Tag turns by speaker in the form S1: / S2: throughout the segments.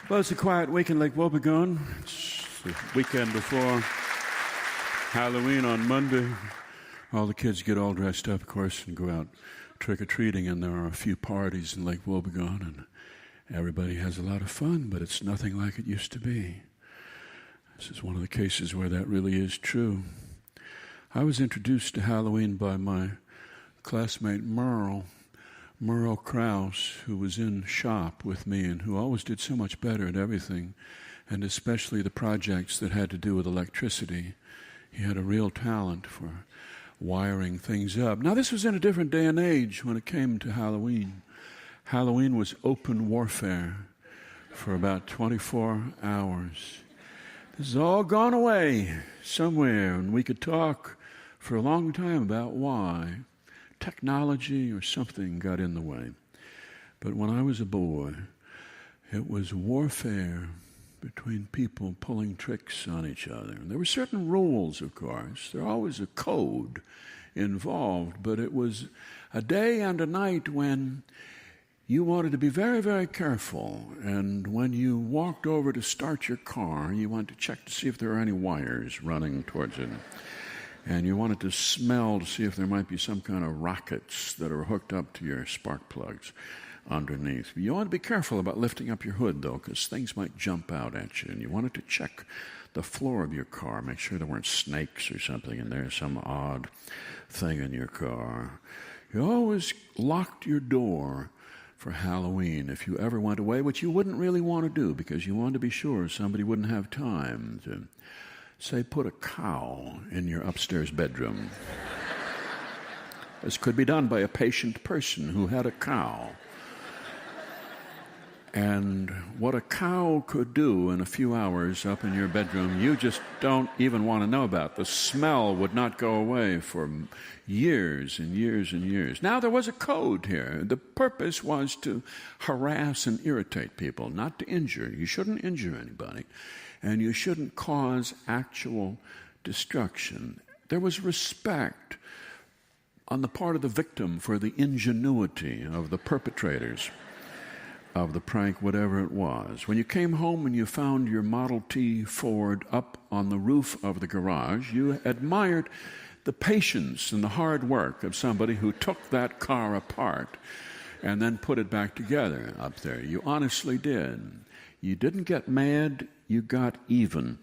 S1: Well, it's a quiet week in Lake Wobegon. It's the weekend before Halloween on Monday. All the kids get all dressed up, of course, and go out trick-or-treating, and there are a few parties in Lake Wobegon, and everybody has a lot of fun, but it's nothing like it used to be. This is one of the cases where that really is true. I was introduced to Halloween by my classmate Merle Krause, who was in shop with me and who always did so much better at everything, and especially the projects that had to do with electricity. He had a real talent for wiring things up. Now, this was in a different day and age when it came to Halloween. Halloween was open warfare for about 24 hours. This has all gone away somewhere, and we could talk for a long time about why. Technology or something got in the way. But when I was a boy, it was warfare between people pulling tricks on each other. And there were certain rules, of course. There's always a code involved, but it was a day and a night when you wanted to be very, very careful. And when you walked over to start your car, you wanted to check to see if there were any wires running towards it. And you wanted to smell to see if there might be some kind of rockets that are hooked up to your spark plugs underneath. You wanted to be careful about lifting up your hood, though, because things might jump out at you. And you wanted to check the floor of your car, make sure there weren't snakes or something in there, some odd thing in your car. You always locked your door for Halloween if you ever went away, which you wouldn't really want to do because you wanted to be sure somebody wouldn't have time to, say, put a cow in your upstairs bedroom. This could be done by a patient person who had a cow. And what a cow could do in a few hours up in your bedroom, you just don't even want to know about. The smell would not go away for years and years and years. Now, there was a code here. The purpose was to harass and irritate people, not to injure. You shouldn't injure anybody. And you shouldn't cause actual destruction. There was respect on the part of the victim for the ingenuity of the perpetrators of the prank, whatever it was. When you came home and you found your Model T Ford up on the roof of the garage, you admired the patience and the hard work of somebody who took that car apart and then put it back together up there. You honestly did. You didn't get mad, you got even.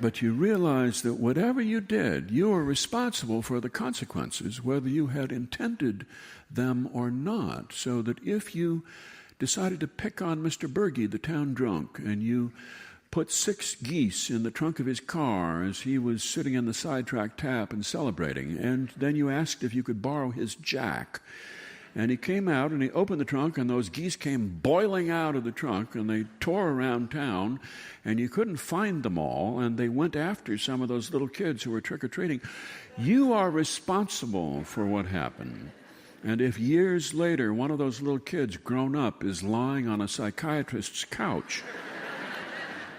S1: But you realized that whatever you did, you were responsible for the consequences, whether you had intended them or not. So that if you decided to pick on Mr. Berge, the town drunk, and you put 6 geese in the trunk of his car as he was sitting in the sidetrack tap and celebrating, and then you asked if you could borrow his jack, and he came out and he opened the trunk, and those geese came boiling out of the trunk, and they tore around town, and you couldn't find them all, and they went after some of those little kids who were trick-or-treating. You are responsible for what happened. And if years later one of those little kids grown up is lying on a psychiatrist's couch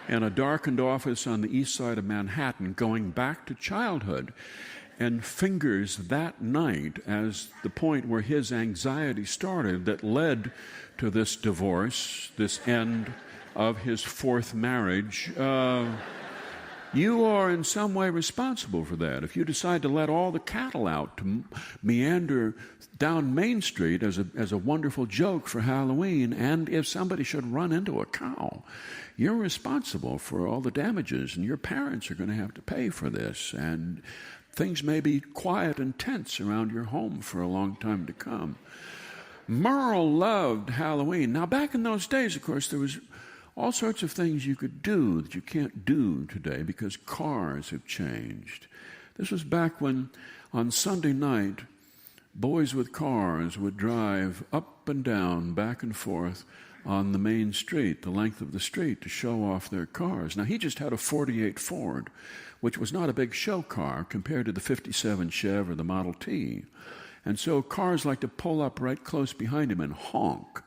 S1: in a darkened office on the east side of Manhattan, going back to childhood, and fingers that night as the point where his anxiety started that led to this divorce, this end of his 4th marriage, you are in some way responsible for that. If you decide to let all the cattle out to meander down Main Street as a wonderful joke for Halloween, and if somebody should run into a cow, you're responsible for all the damages, and your parents are going to have to pay for this, and things may be quiet and tense around your home for a long time to come. Merle loved Halloween. Now, back in those days, of course, there was all sorts of things you could do that you can't do today because cars have changed. This was back when, on Sunday night, boys with cars would drive up and down, back and forth on the main street, the length of the street, to show off their cars. Now, he just had a 48 Ford, which was not a big show car compared to the 57 Chev or the Model T. And so cars like to pull up right close behind him and honk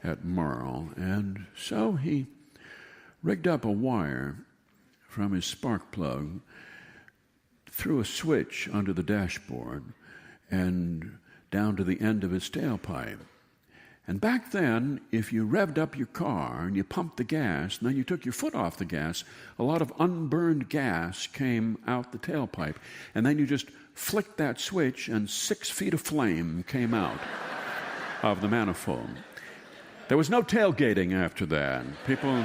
S1: at Merle. And so he rigged up a wire from his spark plug, threw a switch under the dashboard, and down to the end of his tailpipe. And back then, if you revved up your car and you pumped the gas and then you took your foot off the gas, a lot of unburned gas came out the tailpipe. And then you just flicked that switch and 6 feet of flame came out of the manifold. There was no tailgating after that. People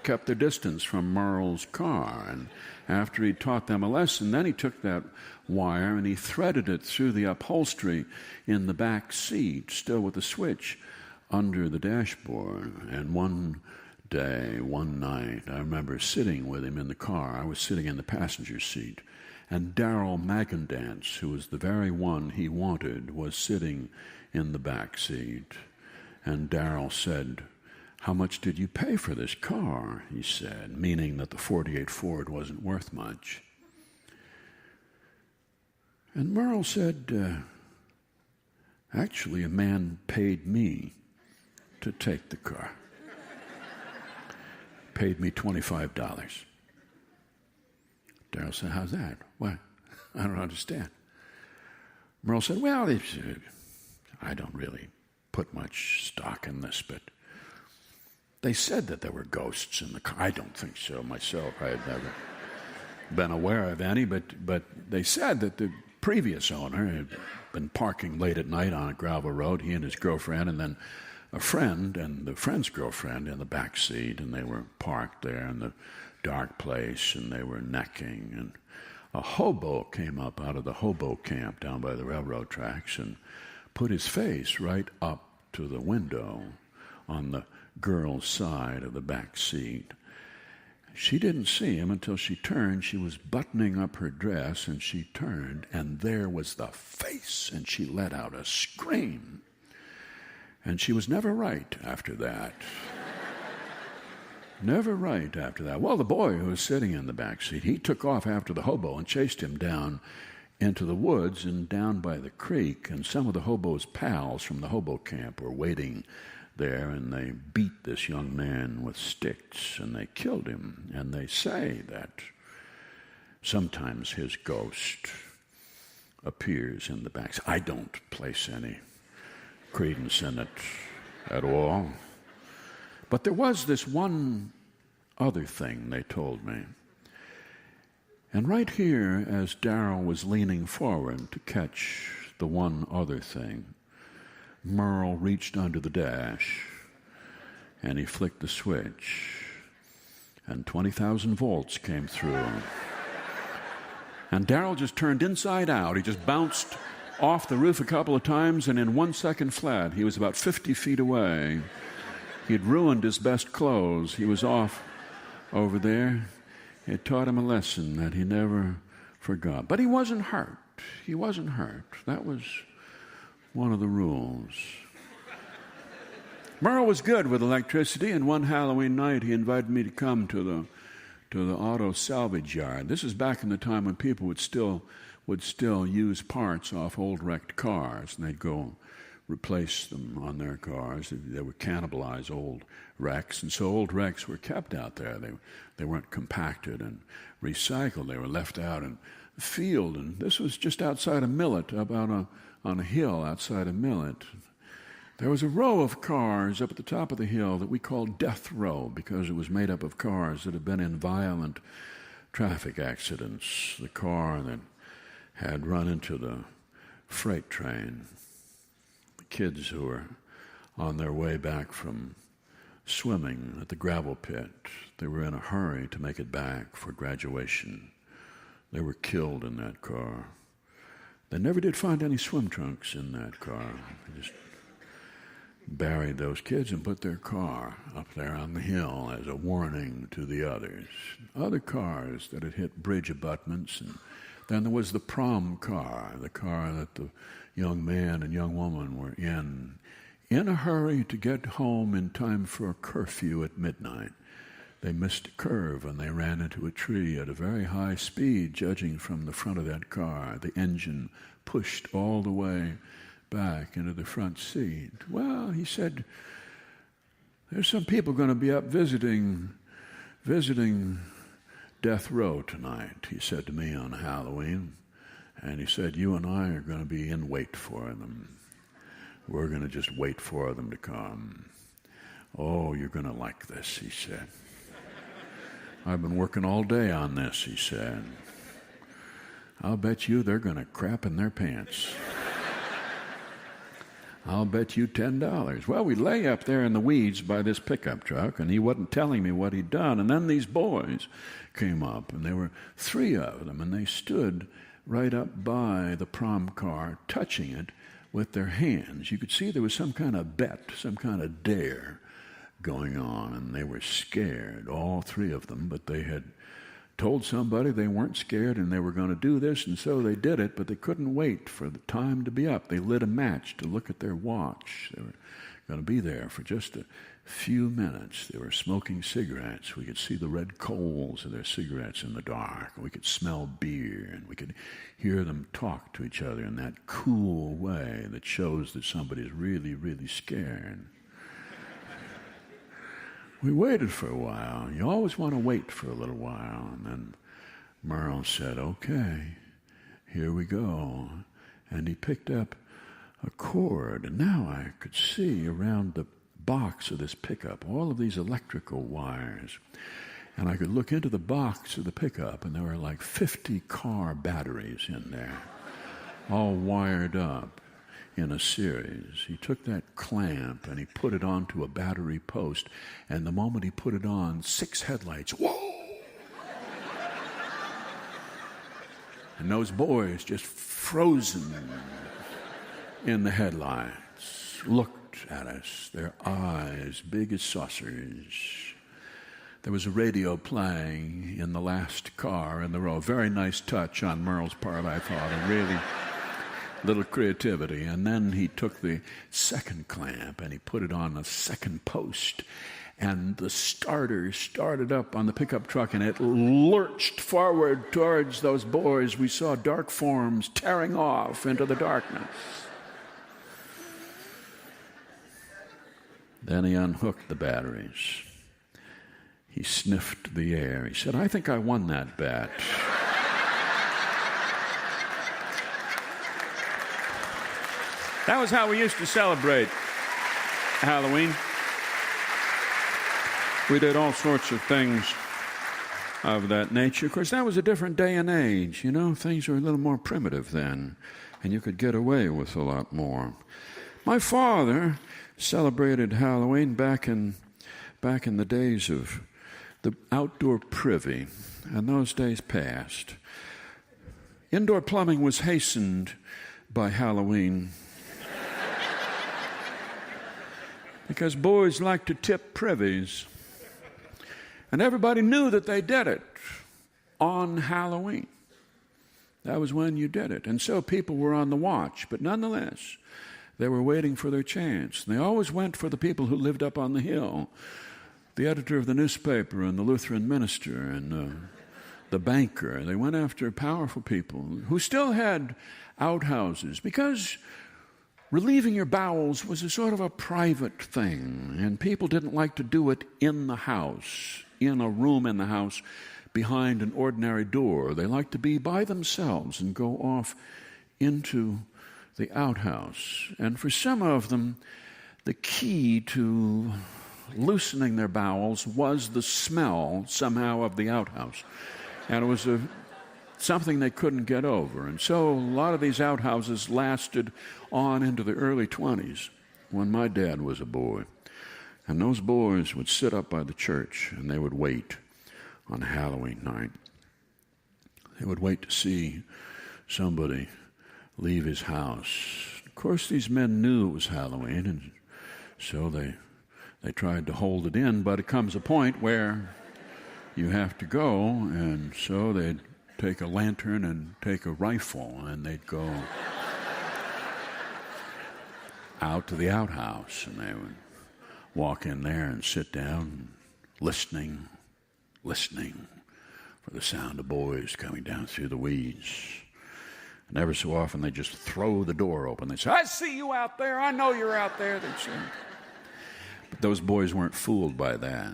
S1: kept their distance from Merle's car. And after he taught them a lesson, then he took that wire and he threaded it through the upholstery in the back seat, still with the switch under the dashboard. And one night, I remember sitting with him in the car. I was sitting in the passenger seat, and Darrell Magandance, who was the very one he wanted, was sitting in the back seat. And Darrell said, "How much did you pay for this car?" he said, meaning that the 48 Ford wasn't worth much. And Merle said, "Actually, a man paid me to take the car. Paid me $25. Darrell said, "How's that?" "What? I don't understand." Merle said, "Well, I don't really put much stock in this, but they said that there were ghosts in the car. I don't think so myself. I had never been aware of any, but they said that the previous owner had been parking late at night on a gravel road, he and his girlfriend, and then a friend and the friend's girlfriend in the back seat, and they were parked there in the dark place, and they were necking, and a hobo came up out of the hobo camp down by the railroad tracks and put his face right up to the window on the girl's side of the back seat. She didn't see him until she turned. She was buttoning up her dress, and she turned, and there was the face, and she let out a scream. And she was never right after that. Never right after that. Well, the boy who was sitting in the back seat, he took off after the hobo and chased him down into the woods and down by the creek, and some of the hobo's pals from the hobo camp were waiting there, and they beat this young man with sticks, and they killed him. And they say that sometimes his ghost appears in the back. I don't place any credence in it at all. But there was this one other thing they told me. And right here, as Darrell was leaning forward to catch the one other thing, Merle reached under the dash, and he flicked the switch, and 20,000 volts came through. And Darrell just turned inside out. He just bounced off the roof a couple of times, and in 1 second flat, he was about 50 feet away. He'd ruined his best clothes. He was off over there. It taught him a lesson that he never forgot. But he wasn't hurt. He wasn't hurt. That was one of the rules. Merle was good with electricity, and one Halloween night he invited me to come to the auto salvage yard. This is back in the time when people would still use parts off old wrecked cars, and they'd go replace them on their cars. They would cannibalize old wrecks, and so old wrecks were kept out there. They weren't compacted and recycled. They were left out in the field, and this was just outside of Millet, up on a hill outside of Millet. There was a row of cars up at the top of the hill that we called Death Row because it was made up of cars that had been in violent traffic accidents. The car that had run into the freight train. The kids who were on their way back from swimming at the gravel pit. They were in a hurry to make it back for graduation. They were killed in that car. They never did find any swim trunks in that car. They just buried those kids and put their car up there on the hill as a warning to the others. Other cars that had hit bridge abutments. And then there was the prom car, the car that the young man and young woman were in a hurry to get home in time for a curfew at midnight. They missed a curve and they ran into a tree at a very high speed, judging from the front of that car. The engine pushed all the way back into the front seat. Well, he said, there's some people going to be up visiting Death Row tonight, he said to me on Halloween. And he said, you and I are going to be in wait for them. We're going to just wait for them to come. Oh, you're going to like this, he said. I've been working all day on this, he said. I'll bet you they're going to crap in their pants. I'll bet you $10. Well, we lay up there in the weeds by this pickup truck, and he wasn't telling me what he'd done. And then these boys came up, and there were 3 of them, and they stood right up by the prom car, touching it with their hands. You could see there was some kind of bet, some kind of dare going on, and they were scared, all 3 of them, but they had told somebody they weren't scared and they were going to do this, and so they did it, but they couldn't wait for the time to be up. They lit a match to look at their watch. They were going to be there for just a few minutes. They were smoking cigarettes. We could see the red coals of their cigarettes in the dark. We could smell beer, and we could hear them talk to each other in that cool way that shows that somebody's really, really scared. We waited for a while. You always want to wait for a little while. And then Merle said, okay, here we go. And he picked up a cord. And now I could see around the box of this pickup all of these electrical wires. And I could look into the box of the pickup, and there were like 50 car batteries in there, all wired up in a series. He took that clamp and he put it onto a battery post, and the moment he put it on, 6 headlights, whoa! And those boys just frozen in the headlights, looked at us, their eyes big as saucers. There was a radio playing in the last car in the row. Very nice touch on Merle's part, I thought, and really little creativity. And then he took the second clamp and he put it on a second post, and the starter started up on the pickup truck, and it lurched forward towards those boys. We saw dark forms tearing off into the darkness. Then he unhooked the batteries. He sniffed the air. He said, I think I won that bet. That was how we used to celebrate Halloween. We did all sorts of things of that nature. Of course, that was a different day and age. You know, things were a little more primitive then, and you could get away with a lot more. My father celebrated Halloween back in the days of the outdoor privy, and those days passed. Indoor plumbing was hastened by Halloween, because boys like to tip privies. And everybody knew that they did it on Halloween. That was when you did it. And so people were on the watch. But nonetheless, they were waiting for their chance. And they always went for the people who lived up on the hill. The editor of the newspaper and the Lutheran minister and the banker. They went after powerful people who still had outhouses, because relieving your bowels was a sort of a private thing, and people didn't like to do it in the house, in a room in the house, behind an ordinary door. They liked to be by themselves and go off into the outhouse. And for some of them, the key to loosening their bowels was the smell, somehow, of the outhouse. And it was something they couldn't get over. And so a lot of these outhouses lasted on into the early 20s, when my dad was a boy. And those boys would sit up by the church, and they would wait on Halloween night. They would wait to see somebody leave his house. Of course, these men knew it was Halloween, and so they tried to hold it in, but it comes a point where you have to go, and so they'd take a lantern and take a rifle, and they'd go out to the outhouse, and they would walk in there and sit down, listening for the sound of boys coming down through the weeds. And every so often they'd just throw the door open. They'd say, I see you out there. I know you're out there, they'd say. But those boys weren't fooled by that.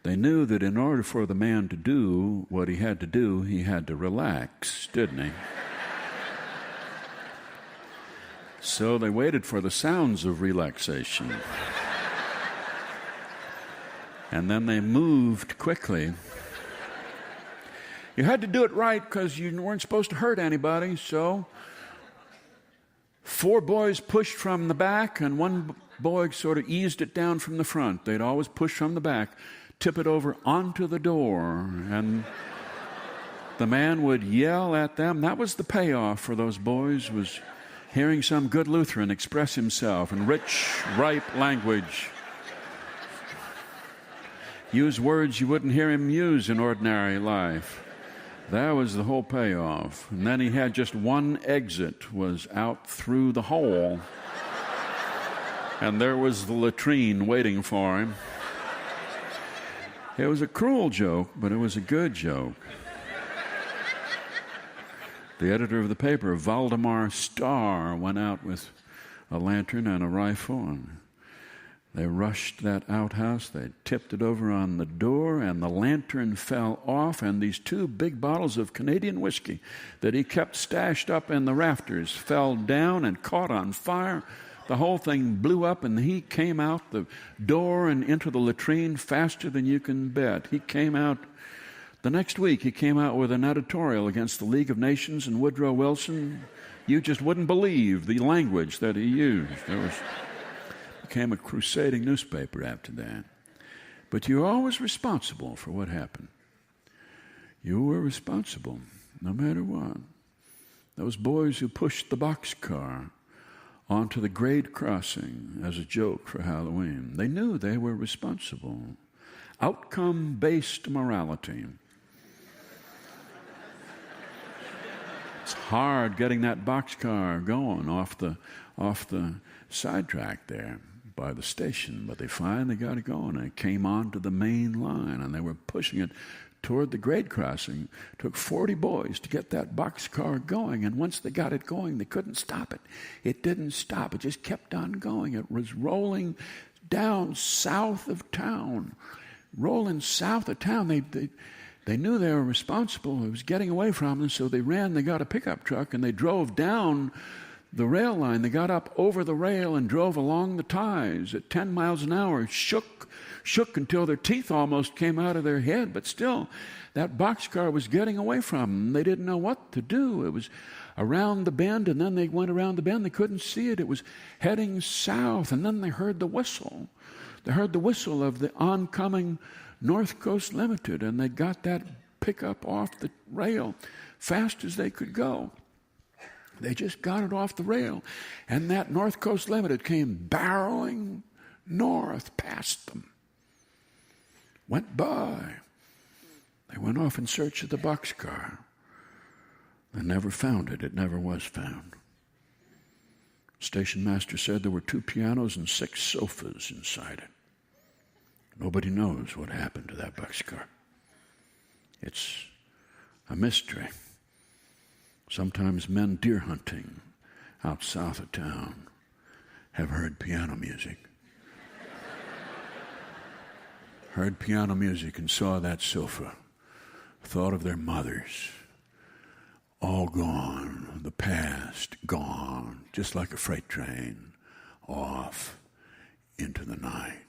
S1: They knew that in order for the man to do what he had to relax, didn't he? So they waited for the sounds of relaxation. And then they moved quickly. You had to do it right because you weren't supposed to hurt anybody, so 4 boys pushed from the back, and 1 boy sort of eased it down from the front. They'd always push from the back, tip it over onto the door, and the man would yell at them. That was the payoff for those boys, was hearing some good Lutheran express himself in rich, ripe language. Use words you wouldn't hear him use in ordinary life. That was the whole payoff. And then he had just one exit, was out through the hole. And there was the latrine waiting for him. It was a cruel joke, but it was a good joke. The editor of the paper, Valdemar Starr, went out with a lantern and a rifle, and they rushed that outhouse. They tipped it over on the door, and the lantern fell off, and these 2 big bottles of Canadian whiskey that he kept stashed up in the rafters fell down and caught on fire. The whole thing blew up, and he came out the door and into the latrine faster than you can bet. He came out. The next week, he came out with an editorial against the League of Nations and Woodrow Wilson. You just wouldn't believe the language that he used. Became a crusading newspaper after that. But you're always responsible for what happened. You were responsible, no matter what. Those boys who pushed the boxcar onto the grade crossing as a joke for Halloween, they knew they were responsible. Outcome-based morality. It's hard getting that boxcar going off the sidetrack there by the station, but they finally got it going, and it came onto the main line, and they were pushing it toward the grade crossing. It took 40 boys to get that boxcar going, and once they got it going, they couldn't stop it. It didn't stop. It just kept on going. It was rolling down south of town. Rolling south of town. They knew they were responsible. It was getting away from them, so they got a pickup truck, and they drove down the rail line. They got up over the rail and drove along the ties at 10 miles an hour, shook until their teeth almost came out of their head, but still, that boxcar was getting away from them. They didn't know what to do. It was around the bend, and then they went around the bend. They couldn't see it. It was heading south, and then they heard the whistle. They heard the whistle of the oncoming North Coast Limited, and they got that pickup off the rail fast as they could go. They just got it off the rail, and that North Coast Limited came barreling north past them. Went by. They went off in search of the boxcar. They never found it. It never was found. Station master said there were 2 pianos and 6 sofas inside it. Nobody knows what happened to that boxcar. It's a mystery. Sometimes men deer hunting out south of town have heard piano music. Heard piano music and saw that sofa. Thought of their mothers. All gone. The past gone. Just like a freight train. Off into the night.